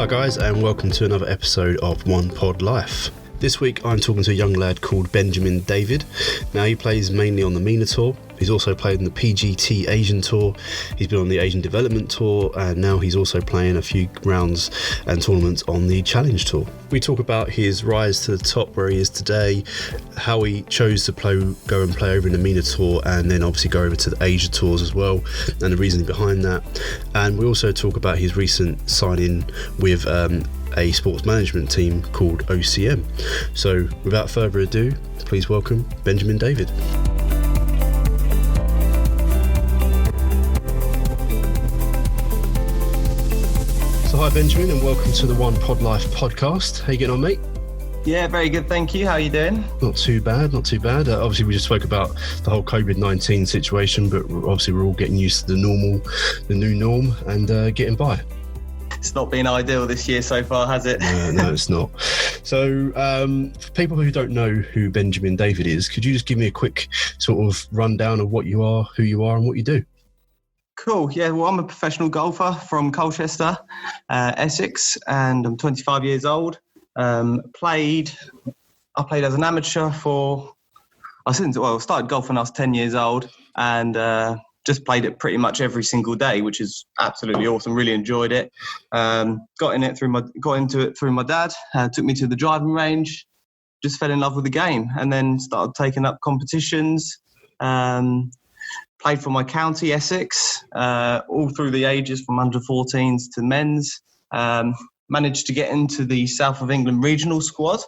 Hi guys, and welcome to another episode of One Pod Life. This week I'm talking to a young lad called Benjamin David. Now he plays mainly on the MENA Tour. He's also played in the PGT Asian Tour. He's been on the Asian Development Tour, and now he's also playing a few rounds and tournaments on the Challenge Tour. We talk about his rise to the top where he is today, how he chose to go and play over in the MENA Tour, and then obviously go over to the Asia Tours as well, and the reasoning behind that. And we also talk about his recent signing with a sports management team called OCM. So without further ado, please welcome Benjamin David. So hi Benjamin, and welcome to the One Pod Life podcast. How you getting on, mate? Yeah, very good, thank you. How are you doing? Not too bad. Obviously we just spoke about the whole COVID-19 situation, but obviously we're all getting used to the new norm, and getting by. It's not been ideal this year so far, has it? No, it's not. So, for people who don't know who Benjamin David is, could you just give me a quick sort of rundown of what you are, who you are, and what you do? Cool. Yeah, well, I'm a professional golfer from Colchester, Essex, and I'm 25 years old. I played as an amateur started golf when I was 10 years old, and just played it pretty much every single day, which is absolutely awesome. Really enjoyed it. Got into it through my dad. Took me to the driving range. Just fell in love with the game, and then started taking up competitions. Played for my county, Essex, all through the ages from under 14s to men's. Managed to get into the South of England regional squad,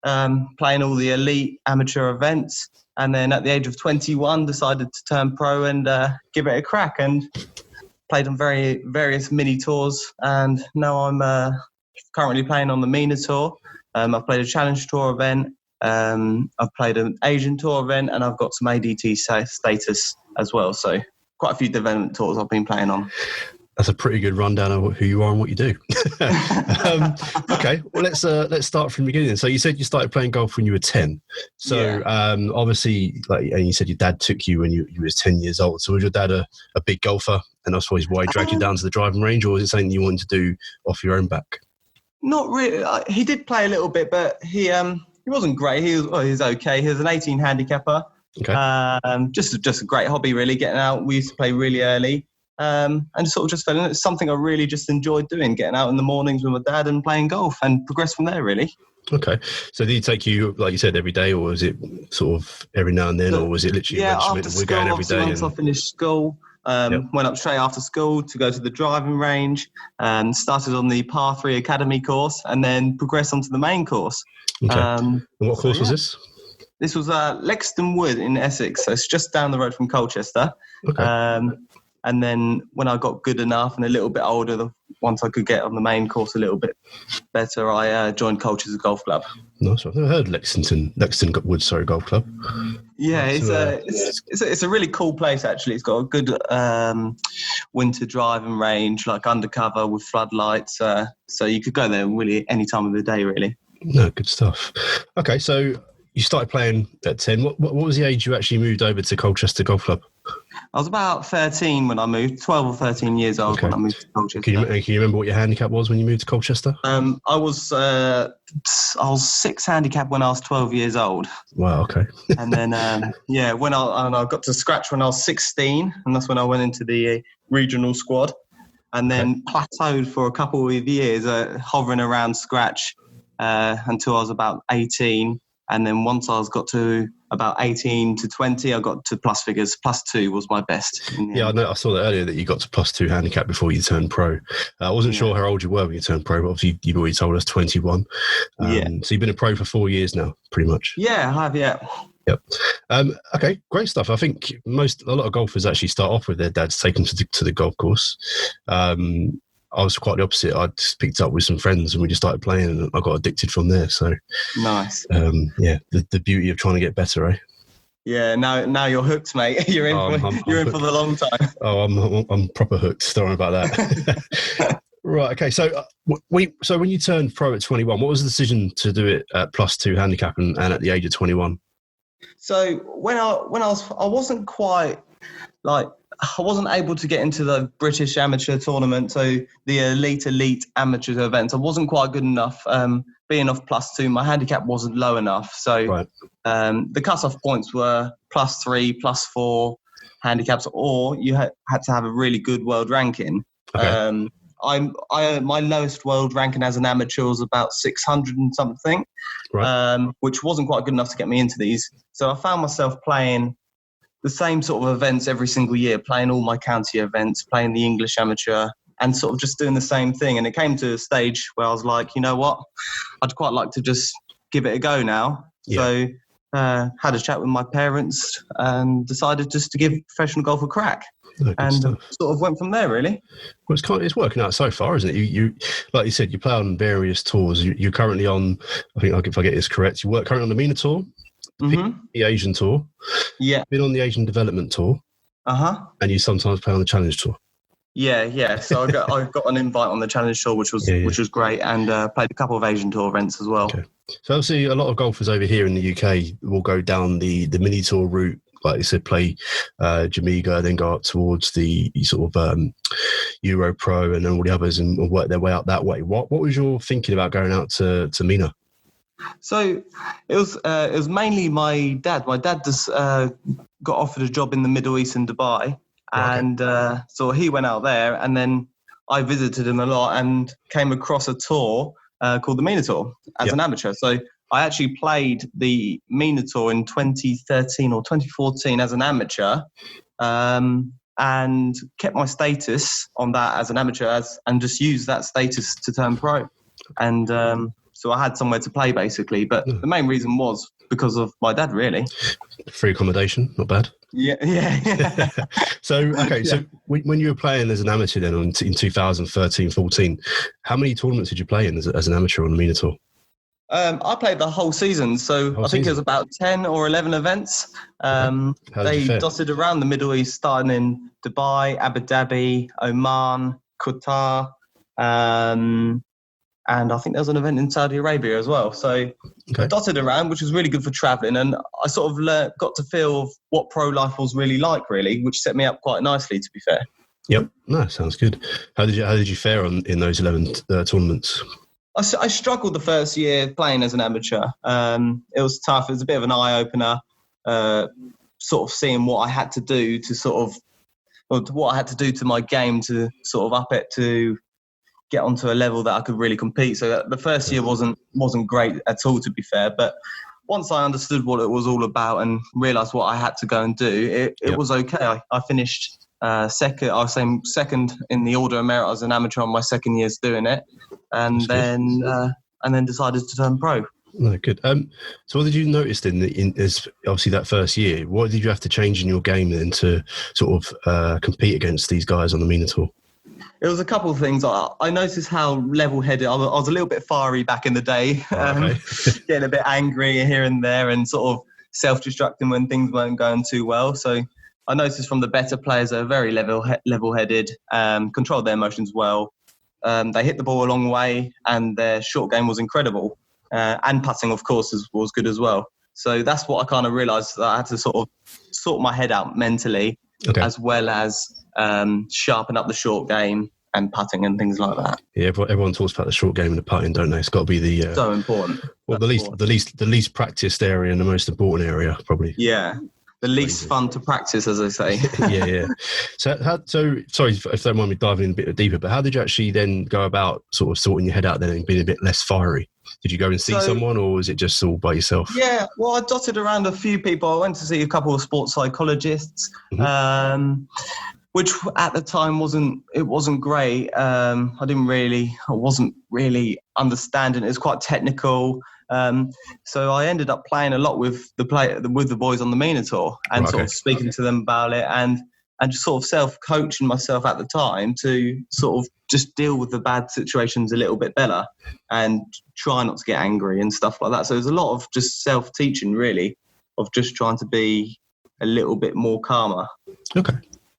playing all the elite amateur events. And then at the age of 21, decided to turn pro and give it a crack, and played on various mini tours. And now I'm currently playing on the MENA Tour. I've played a Challenge Tour event. I've played an Asian Tour event, and I've got some ADT status as well. So quite a few development tours I've been playing on. That's a pretty good rundown of who you are and what you do. Okay, well let's start from the beginning. So you said you started playing golf when you were 10. So yeah. Obviously, and you said your dad took you when you was 10 years old. So was your dad a big golfer, and that's why he dragged you down to the driving range, or was it something you wanted to do off your own back? Not really. He did play a little bit, but he wasn't great. He was okay. He was an 18 handicapper. Okay. Just a great hobby, really, getting out. We used to play really early. And sort of just fell in. It's something I really just enjoyed doing, getting out in the mornings with my dad and playing golf, and progressed from there, really. Okay. So did he take you, like you said, every day, or was it sort of every now and then, or was it literally after we're going every day? Once I finished school, went up straight after school to go to the driving range, and started on the Par 3 Academy course, and then progressed onto the main course. Okay. And what course was this? This was Lexton Wood in Essex, so it's just down the road from Colchester. Okay. And then when I got good enough and a little bit older, once I could get on the main course a little bit better, I joined Colchester Golf Club. Nice. I've never heard Lexton Wood Golf Club. Yeah, it's a really cool place, actually. It's got a good winter driving range, like undercover with floodlights. So you could go there really any time of the day, really. No, good stuff. Okay, so you started playing at 10. What was the age you actually moved over to Colchester Golf Club? I was about 13 when I moved, 12 or 13 years old when I moved to Colchester. Can you remember what your handicap was when you moved to Colchester? I was 6 handicap when I was 12 years old. Wow, okay. And then, when I got to scratch when I was 16, and that's when I went into the regional squad, and then plateaued for a couple of years, hovering around scratch until I was about 18. And then once I got to about 18 to 20, I got to plus figures. +2 was my best. Yeah, I saw that earlier that you got to +2 handicap before you turned pro. I wasn't sure how old you were when you turned pro, but obviously you've already told us 21. So you've been a pro for 4 years now, pretty much. Yeah, I have, yeah. Yep. Okay, great stuff. I think a lot of golfers actually start off with their dads taking them to the golf course. I was quite the opposite. I just picked up with some friends and we just started playing, and I got addicted from there. So nice. The beauty of trying to get better, eh? Yeah. Now you're hooked, mate. You're in for the long time. Oh, I'm proper hooked. Don't worry about that. Right. Okay. So when you turned pro at 21, what was the decision to do it at +2 handicap and at the age of 21? So when I wasn't quite like I wasn't able to get into the British amateur tournament, so the elite amateur events. I wasn't quite good enough. Being off +2, my handicap wasn't low enough. So Right. the cut-off points were +3, +4 handicaps, or you had to have a really good world ranking. Okay. My lowest world ranking as an amateur was about 600 and something, Right. which wasn't quite good enough to get me into these. So I found myself playing the same sort of events every single year, playing all my county events, playing the English amateur, and sort of just doing the same thing. And it came to a stage where I was like, you know what, I'd quite like to just give it a go now. Yeah. So had a chat with my parents and decided just to give professional golf a crack. And stuff. sort of went from there, really. Well, it's working out so far, isn't it? You like you said, you play on various tours. You're currently on, I think if I get this correct, you work currently on the MENA Tour, the Asian Tour. Yeah. Been on the Asian Development Tour. And you sometimes play on the Challenge Tour. Yeah. So I got an invite on the Challenge Tour, which was great, and played a couple of Asian Tour events as well. Okay. So obviously a lot of golfers over here in the UK will go down the mini tour route. Like you said, play Jamaica, then go up towards the sort of Euro Pro and then all the others and work their way up that way. What was your thinking about going out to MENA? So it was mainly my dad. My dad just got offered a job in the Middle East in Dubai, and so he went out there, and then I visited him a lot and came across a tour called the MENA Tour as an amateur. So I actually played the MENA Tour in 2013 or 2014 as an amateur, and kept my status on that as an amateur and just used that status to turn pro. And so I had somewhere to play, basically. But the main reason was because of my dad, really. Free accommodation, not bad. Yeah. So when you were playing as an amateur then in 2013, 14, how many tournaments did you play in as an amateur on the MENA Tour? I played the whole season, so I think it was about 10 or 11 events. They dotted around the Middle East, starting in Dubai, Abu Dhabi, Oman, Qatar, and I think there was an event in Saudi Arabia as well. So I dotted around, which was really good for travelling, and I sort of got to feel what pro life was really like, really, which set me up quite nicely, to be fair. Yep, no, sounds good. How did you fare in those 11 tournaments? I struggled the first year playing as an amateur. It was tough. It was a bit of an eye-opener, sort of seeing what I had to do to what I had to do to my game to sort of up it to get onto a level that I could really compete. So the first year wasn't great at all, to be fair. But once I understood what it was all about and realised what I had to go and do, it was okay. I finished second. I was saying second in the order of merit as an amateur on my second year's doing it, and then decided to turn pro. No, good. So what did you notice then as obviously that first year? What did you have to change in your game then to sort of compete against these guys on the MENA Tour? It was a couple of things. I noticed how level-headed I was a little bit fiery back in the day, getting a bit angry here and there and sort of self-destructing when things weren't going too well. So I noticed from the better players that are very level-headed, controlled their emotions well. They hit the ball a long way and their short game was incredible. And putting, of course, was good as well. So that's what I kind of realised, that I had to sort of sort my head out mentally, as well as sharpen up the short game and putting and things like that. Yeah, everyone talks about the short game and the putting, don't they? It's got to be the so important. Well, the least practiced area and the most important area, probably. Yeah, the least fun to practice, as I say. yeah. So sorry if you don't mind me diving in a bit deeper, but how did you actually then go about sort of sorting your head out then and being a bit less fiery? Did you go and see someone, or was it just all by yourself? Yeah, well, I dotted around a few people. I went to see a couple of sports psychologists, which at the time wasn't great. I wasn't really understanding. It was quite technical. So I ended up playing a lot with the boys on the MENA Tour and sort of speaking to them about it and just sort of self-coaching myself at the time to sort of just deal with the bad situations a little bit better and try not to get angry and stuff like that. So there's a lot of just self-teaching, really, of just trying to be a little bit more calmer. Okay.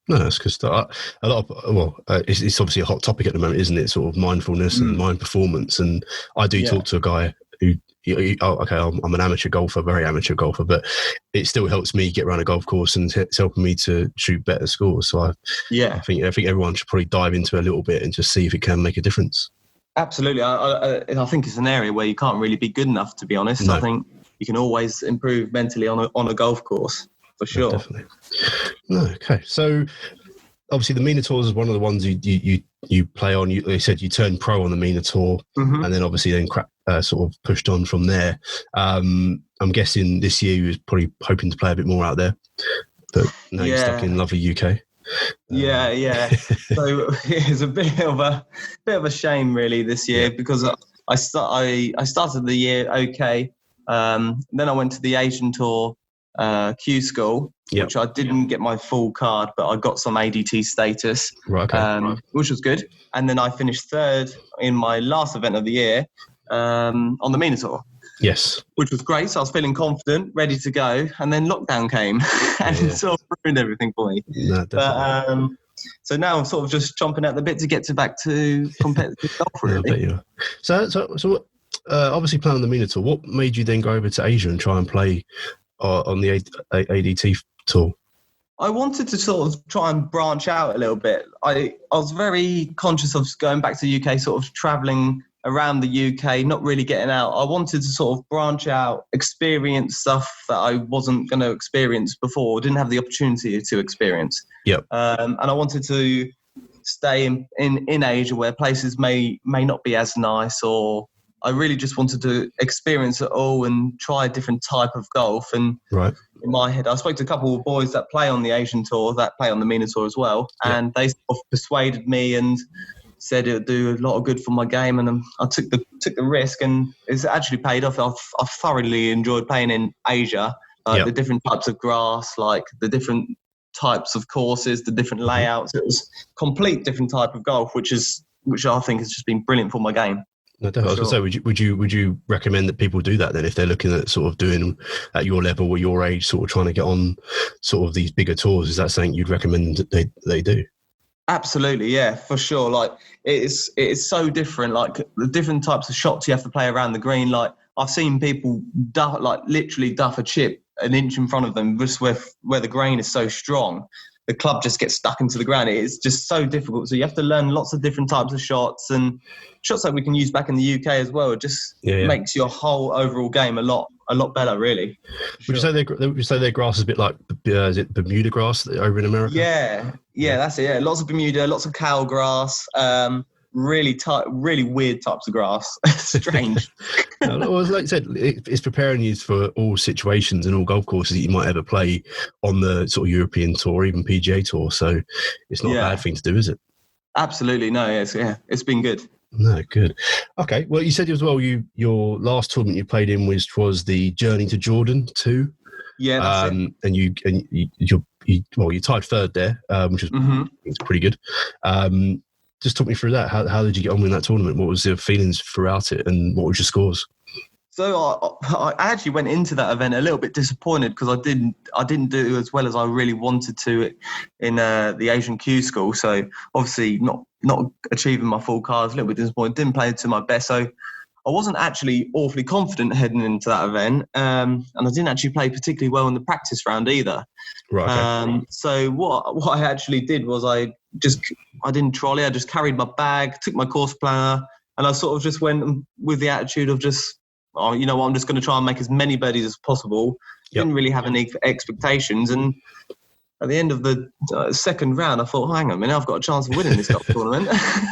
No, that's good stuff. It's obviously a hot topic at the moment, isn't it? Sort of mindfulness and mind performance. And I do talk to a guy I'm an amateur golfer, very amateur golfer, but it still helps me get around a golf course and it's helping me to shoot better scores. So I think everyone should probably dive into it a little bit and just see if it can make a difference. Absolutely. I think it's an area where you can't really be good enough, to be honest. No. I think you can always improve mentally on a golf course, for sure. No, definitely. No, okay. So obviously the MENA Tour is one of the ones you play on. You said you turned pro on the MENA Tour, and then obviously sort of pushed on from there. I'm guessing this year you was probably hoping to play a bit more out there, but now you're stuck in lovely UK. Yeah. So it's a bit of a shame really this year because I started the year okay. Then I went to the Asian Tour Q School, which I didn't get my full card, but I got some ADT status, which was good. And then I finished third in my last event of the year on the MENA Tour. Yes. Which was great. So I was feeling confident, ready to go. And then lockdown came and sort of ruined everything for me. No, definitely. But, so now I'm sort of just chomping at the bit to get back to competitive golf, really. I bet you are. So obviously playing on the MENA Tour, what made you then go over to Asia and try and play on the ADT Tour? I wanted to sort of try and branch out a little bit. I was very conscious of going back to the UK, sort of travelling around the UK, not really getting out. I wanted to sort of branch out, experience stuff that I wasn't going to experience before, didn't have the opportunity to experience. Yep. And I wanted to stay in Asia where places may not be as nice, or I really just wanted to experience it all and try a different type of golf. And in my head, I spoke to a couple of boys that play on the Asian Tour, that play on the MENA Tour as well, and they sort of persuaded me and said it would do a lot of good for my game, and I took the risk, and it's actually paid off. I've thoroughly enjoyed playing in Asia, the different types of grass, like the different types of courses, the different layouts. It was complete different type of golf, which I think has just been brilliant for my game. No, definitely. I was going to say, would you recommend that people do that then if they're looking at sort of doing at your level or your age, sort of trying to get on sort of these bigger tours? Is that something you'd recommend that they do? Absolutely, yeah, for sure. Like it's so different. Like the different types of shots you have to play around the green. Like I've seen people literally duff a chip an inch in front of them, just where the grain is so strong, the club just gets stuck into the ground. It's just so difficult. So you have to learn lots of different types of shots, and shots that we can use back in the UK as well. It just makes your whole overall game a lot better, really. Would you say their grass is a bit like, is it Bermuda grass over in America? Yeah, that's it. Yeah, lots of Bermuda, lots of cow grass, really weird types of grass. Strange. Well, like I said, it's preparing you for all situations and all golf courses that you might ever play on the sort of European Tour or even PGA Tour. So it's not a bad thing to do, is it? Absolutely, no. It's been good. No, good. Okay. Well, you said as well, your last tournament you played in was the Journey to Jordan 2. Yeah, that's it. And you tied third there, which is it's pretty good. Just talk me through that. How did you get on with that tournament? What was your feelings throughout it, and what was your scores? So I actually went into that event a little bit disappointed because I didn't do as well as I really wanted to in the Asian Q School. So obviously not achieving my full cards, a little bit disappointed. Didn't play to my best. So I wasn't actually awfully confident heading into that event, and I didn't actually play particularly well in the practice round either. Right. Okay. So what I actually did was I didn't trolley. I just carried my bag, took my course planner, and I sort of just went with the attitude of just, you know what, I'm just going to try and make as many birdies as possible. Didn't really have any expectations, and at the end of the second round, I thought, hang on a minute, I've got a chance of winning this golf tournament.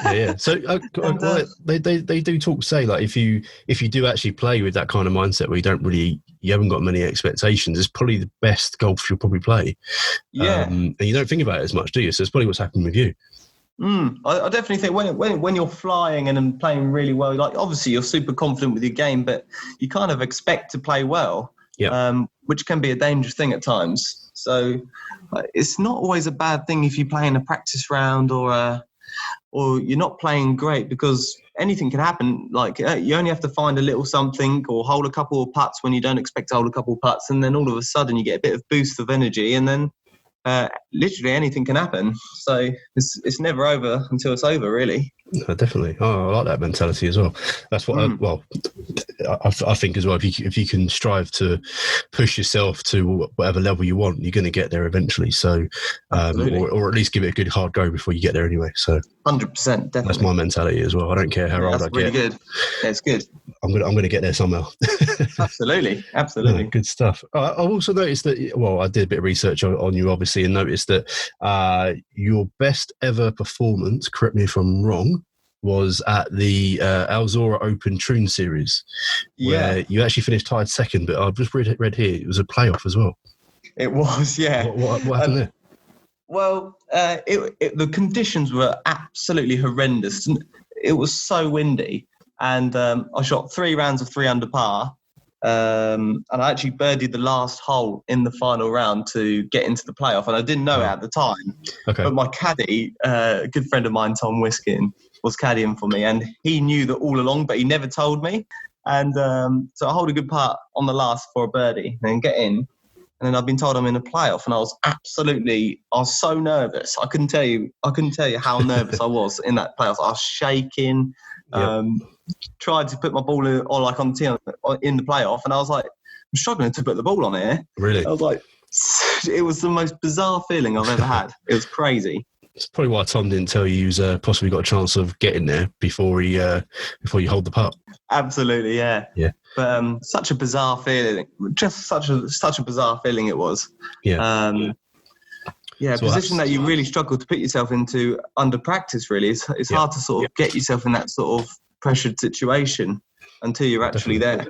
Yeah. So they do say like if you do actually play with that kind of mindset where you haven't got many expectations, it's probably the best golf you'll probably play. Yeah. And you don't think about it as much, do you? So it's probably what's happened with you. I definitely think when you're flying and playing really well, like obviously you're super confident with your game, but you kind of expect to play well, which can be a dangerous thing at times. So it's not always a bad thing if you play in a practice round or you're not playing great, because anything can happen. Like you only have to find a little something or hold a couple of putts when you don't expect to hold a couple of putts, and then all of a sudden you get a bit of boost of energy, and then literally anything can happen. So it's never over until it's over, really. Definitely. Oh, I like that mentality as well. That's what. I think as well, if you can strive to push yourself to whatever level you want, you're going to get there eventually. So, or at least give it a good hard go before you get there anyway. So, 100%, definitely. That's my mentality as well. I don't care how old I get. That's really good. Yeah, it's good. I'm gonna get there somehow. Absolutely. No, good stuff. I've also noticed that. Well, I did a bit of research on you, obviously, and noticed that your best ever performance, correct me if I'm wrong, was at the Alzora Open Troon Series, where you actually finished tied second. But I've just read here it was a playoff as well. It was, yeah. What happened there? Well, the conditions were absolutely horrendous. It was so windy, and I shot 3 rounds of 3 under par, and I actually birdied the last hole in the final round to get into the playoff, and I didn't know it at the time. Okay. But my caddy, a good friend of mine, Tom Wiskin, was caddying for me, and he knew that all along, but he never told me. And so I hold a good putt on the last for a birdie, and then get in. And then I've been told I'm in a playoff, and I was so nervous. I couldn't tell you how nervous I was in that playoff. I was shaking. Tried to put my ball on the tee in the playoff, and I was like, I'm struggling to put the ball on here. Really? I was like, it was the most bizarre feeling I've ever had. It was crazy. It's probably why Tom didn't tell you he's possibly got a chance of getting there before you hold the putt. Absolutely, yeah. Yeah. But such a bizarre feeling. Just such a bizarre feeling it was. Yeah. A position that you really struggle to put yourself into under practice, really. It's hard to sort of get yourself in that sort of pressured situation until you're actually there.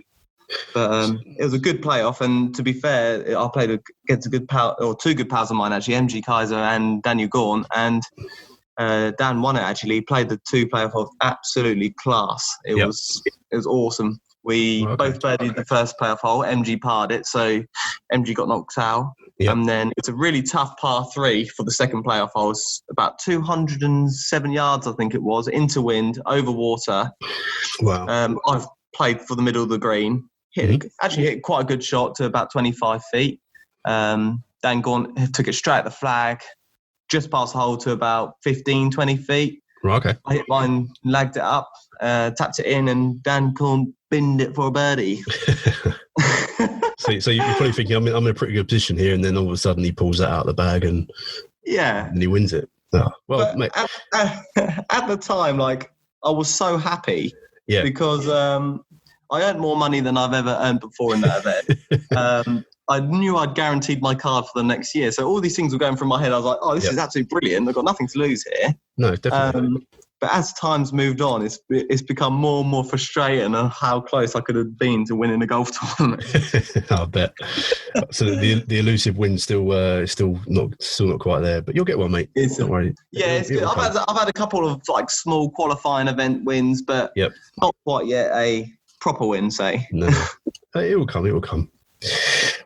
But it was a good playoff, and to be fair, I played against two good pals of mine, actually, MG Kaiser and Daniel Gorn, and Dan won it, actually. He played the 2 playoff of absolutely class. It was awesome. We both birdied the first playoff hole. MG parred it, so MG got knocked out. Yep. And then it's a really tough par 3 for the second playoff hole. It's about 207 yards, I think it was, into wind, over water. Wow. I've played for the middle of the green. Hit quite a good shot to about 25 feet. Dan Gorn took it straight at the flag, just past the hole to about 15, 20 feet. Right, okay. I hit mine, lagged it up, tapped it in, and Dan Gorn binned it for a birdie. So you're probably thinking, I'm in a pretty good position here, and then all of a sudden he pulls that out of the bag and he wins it. Oh, well, mate. At the time, like, I was so happy because I earned more money than I've ever earned before in that event. I knew I'd guaranteed my card for the next year. So all these things were going through my head. I was like, this is absolutely brilliant. I've got nothing to lose here. No, definitely. But as time's moved on, it's become more and more frustrating on how close I could have been to winning a golf tournament. I bet. So the elusive win's still not quite there, but you'll get one, mate. Don't worry. Yeah, it's good. I've had a couple of like small qualifying event wins, but not quite yet a proper win, say. No, it will come. It will come.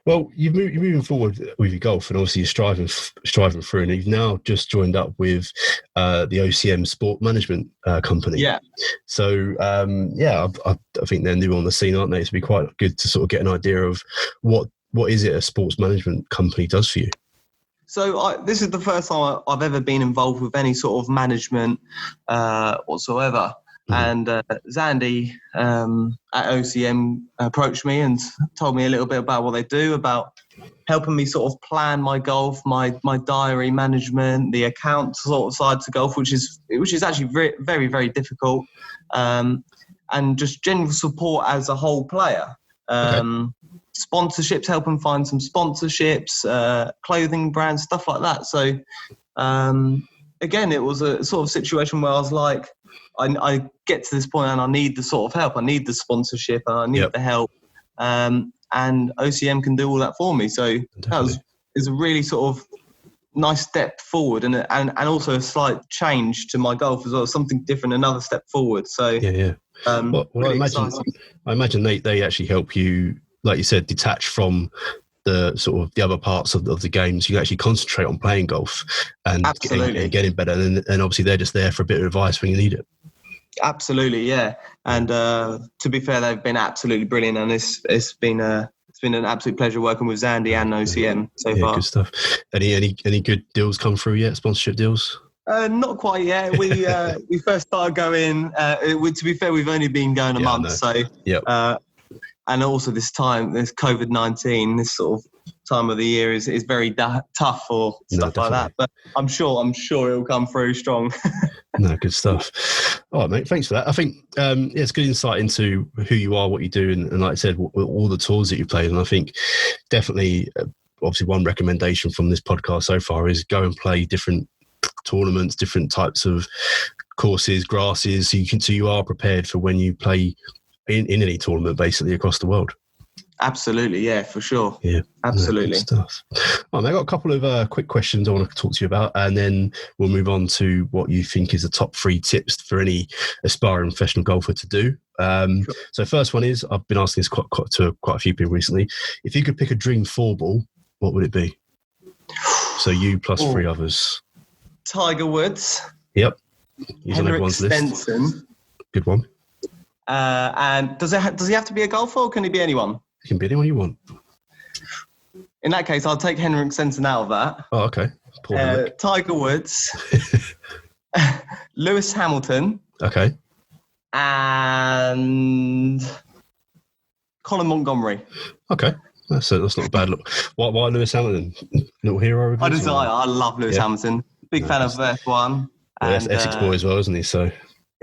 Well, you're moving forward with your golf, and obviously you're striving through, and you've now just joined up with the OCM Sport Management Company. Yeah. So, I think they're new on the scene, aren't they? It'd be quite good to sort of get an idea of what is it a sports management company does for you. So this is the first time I've ever been involved with any sort of management whatsoever. And Zandy at OCM approached me and told me a little bit about what they do, about helping me sort of plan my golf, my diary management, the account sort of side to golf, which is actually very, very, very difficult, and just general support as a whole player. Sponsorships, help them find some sponsorships, clothing brands, stuff like that. So again, it was a sort of situation where I was like, I get to this point and I need the sort of help. I need the sponsorship and I need the help. And OCM can do all that for me. So that is a really sort of nice step forward and also a slight change to my golf as well. Something different, another step forward. So really I imagine they actually help you, like you said, detach from the sort of the other parts of the games. You can actually concentrate on playing golf and getting better. And obviously they're just there for a bit of advice when you need it. Absolutely, yeah. And to be fair, they've been absolutely brilliant, and it's been an absolute pleasure working with Zandy and OCM so far. Good stuff. Any good deals come through yet? Sponsorship deals? Not quite yet. We first started going. To be fair, we've only been going a month, so and also this COVID-19, this sort of time of the year is very tough for stuff like that. But I'm sure it'll come through strong. No, good stuff. All right, mate. Thanks for that. I think it's good insight into who you are, what you do, and like I said, all the tours that you played. And I think definitely, obviously, one recommendation from this podcast so far is go and play different tournaments, different types of courses, grasses, so you are prepared for when you play in any tournament, basically across the world. Absolutely, yeah, for sure. Yeah, absolutely. Good stuff. Right, I've got a couple of quick questions I want to talk to you about, and then we'll move on to what you think is the top 3 tips for any aspiring professional golfer to do. Sure. So first one is, I've been asking this to quite a few people recently. If you could pick a dream 4-ball, what would it be? So you plus 3 others. Tiger Woods. Yep. He's on Henrik everyone's Stenson. list. Good one. And does he have to be a golfer, or can he be anyone? It can be anyone you want. In that case, I'll take Henrik Stenson out of that. Oh, okay. Tiger Woods, Lewis Hamilton. Okay. And Colin Montgomery. Okay. That's not a bad look. Why Lewis Hamilton? Little hero? I love Lewis Hamilton. Big fan of F1. That's Essex boy as well, isn't he? So.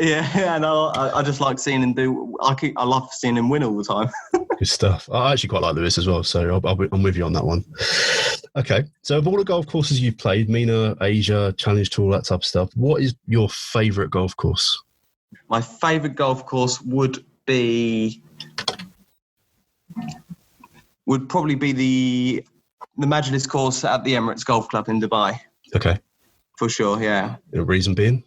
Yeah, and I just like seeing him I love seeing him win all the time. Good stuff. I actually quite like Lewis as well, so I'm with you on that one. Okay, so of all the golf courses you've played, MENA, Asia, Challenge Tour, that type of stuff, what is your favourite golf course? My favourite golf course would probably be the Majlis course at the Emirates Golf Club in Dubai. Okay. For sure, yeah. The reason being?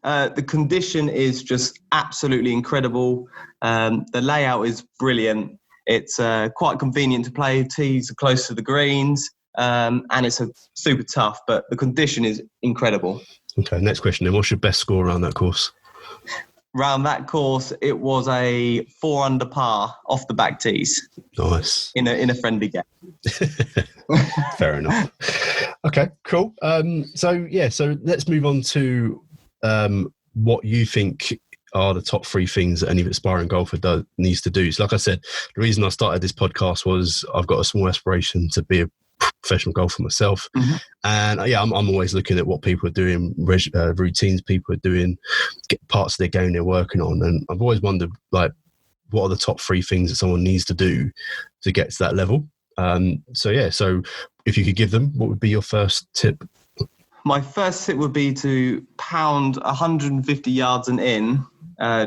The condition is just absolutely incredible. The layout is brilliant. It's quite convenient to play. Tees are close to the greens, and it's super tough, but the condition is incredible. Okay, next question then. What's your best score around that course? Around that course, it was a 4 under par off the back tees. Nice. In a friendly game. Fair enough. Okay, cool. So let's move on to what you think are the top 3 things that any aspiring golfer needs to do. So like I said, the reason I started this podcast was I've got a small aspiration to be a professional golfer myself. Mm-hmm. And I'm always looking at what people are doing, routines people are doing, parts of their game they're working on. And I've always wondered, like, what are the top 3 things that someone needs to do to get to that level? So if you could give them, what would be your first tip? My first tip would be to pound 150 yards and in.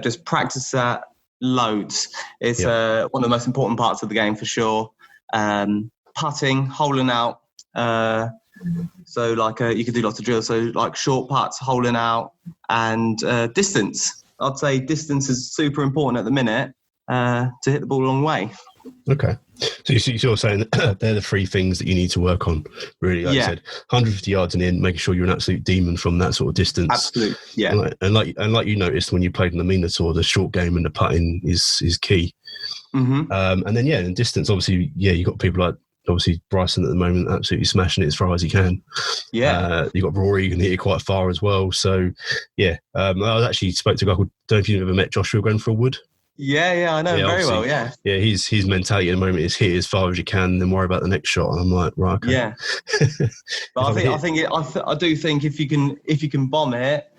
Just practice that loads. It's one of the most important parts of the game for sure. Putting, holing out. So you could do lots of drills. So like short putts, holing out, and distance. I'd say distance is super important at the minute to hit the ball a long way. Okay. So you're saying that they're the 3 things that you need to work on, really. Like you said, 150 yards and in, making sure you're an absolute demon from that sort of distance. Absolutely, yeah. And like you noticed when you played in the MENA Tour, the short game and the putting is key. Mm-hmm. And then, in distance, obviously, you got people like, obviously, Bryson at the moment, absolutely smashing it as far as he can. Yeah. You got Rory, you can hit it quite far as well. So, I actually spoke to a guy called, don't know if you've ever met Joshua going for a wood. Yeah, I know him very well, yeah. Yeah, his mentality at the moment is hit as far as you can, then worry about the next shot. And I'm like, right, okay. Yeah. But I do think if you can bomb it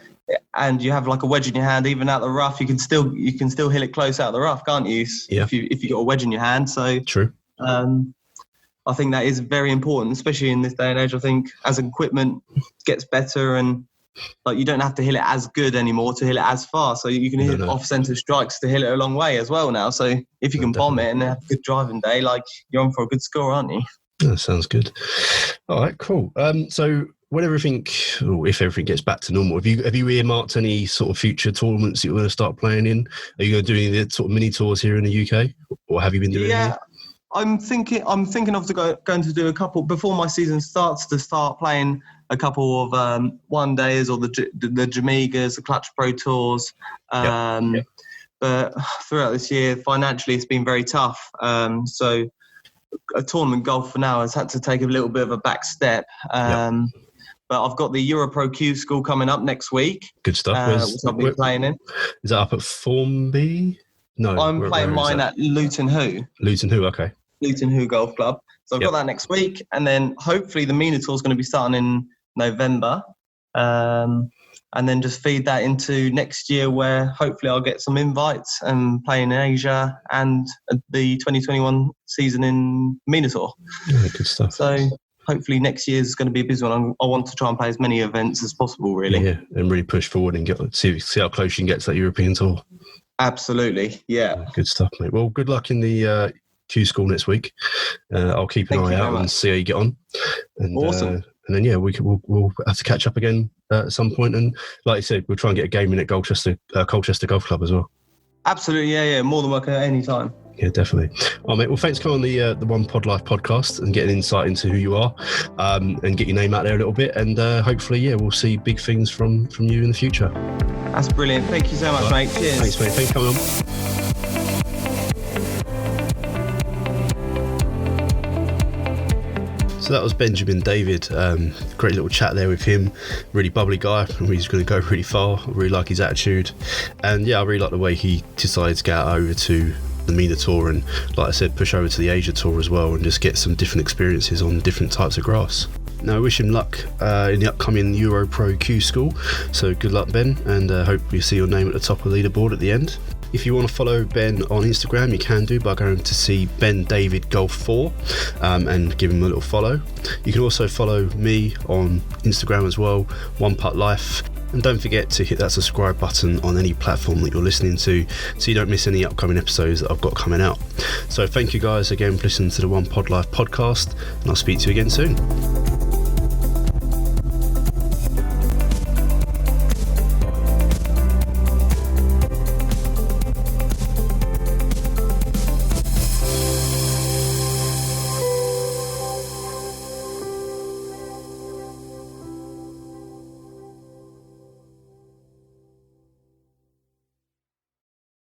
and you have like a wedge in your hand, even out the rough, you can still hit it close out of the rough, can't you? Yeah. If you got a wedge in your hand. So true. I think that is very important, especially in this day and age. I think as equipment gets better and like you don't have to hit it as good anymore to hit it as far. So you can hit off-centre strikes to hit it a long way as well now. So if you can bomb it and have a good driving day, like you're on for a good score, aren't you? That sounds good. All right, cool. So when if everything gets back to normal, have you earmarked any sort of future tournaments that you're going to start playing in? Are you going to do any sort of mini tours here in the UK, or have you been doing? Yeah, I'm thinking of going to do a couple before my season starts, to start playing a couple of one days or the Jamigas, the Clutch Pro Tours. But throughout this year, financially, it's been very tough. So a tournament golf for now has had to take a little bit of a back step. But I've got the Europro Q School coming up next week. Good stuff. Which I'll be playing in. Is that up at Formby? No. I'm playing mine at Luton Hoo. Luton Hoo, okay. Luton Hoo Golf Club. So I've got that next week, and then hopefully the MENA Tour is going to be starting in November, and then just feed that into next year, where hopefully I'll get some invites and play in Asia and the 2021 season in MENA Tour. Yeah, good stuff. So hopefully next year is going to be a busy one. I want to try and play as many events as possible, really. Yeah, and really push forward and see how close you can get to that European Tour. Absolutely, yeah. Good stuff, mate. Well, good luck in the Q School next week. I'll keep an eye out and see how you get on. And, awesome. And then, we'll have to catch up again at some point. And like you said, we'll try and get a game in at Colchester Golf Club as well. Absolutely, yeah. More than welcome at any time. Yeah, definitely. Oh, mate. Well, thanks for coming on the One Pod Life podcast and getting insight into who you are, and get your name out there a little bit. And hopefully, we'll see big things from you in the future. That's brilliant. Thank you so much, mate. Cheers. Thanks, mate. Thanks for coming on. So that was Benjamin David. Great little chat there with him. Really bubbly guy. He's going to go really far. I really like his attitude. And I really like the way he decided to get over to the MENA Tour and, like I said, push over to the Asia Tour as well and just get some different experiences on different types of grass. Now, I wish him luck in the upcoming Euro Pro Q School. So good luck, Ben, and hope you see your name at the top of the leaderboard at the end. If you want to follow Ben on Instagram, you can do by going to see Ben David Golf 4 and give him a little follow. You can also follow me on Instagram as well, One Putt Life. And don't forget to hit that subscribe button on any platform that you're listening to so you don't miss any upcoming episodes that I've got coming out. So thank you guys again for listening to the One Pod Life podcast, and I'll speak to you again soon.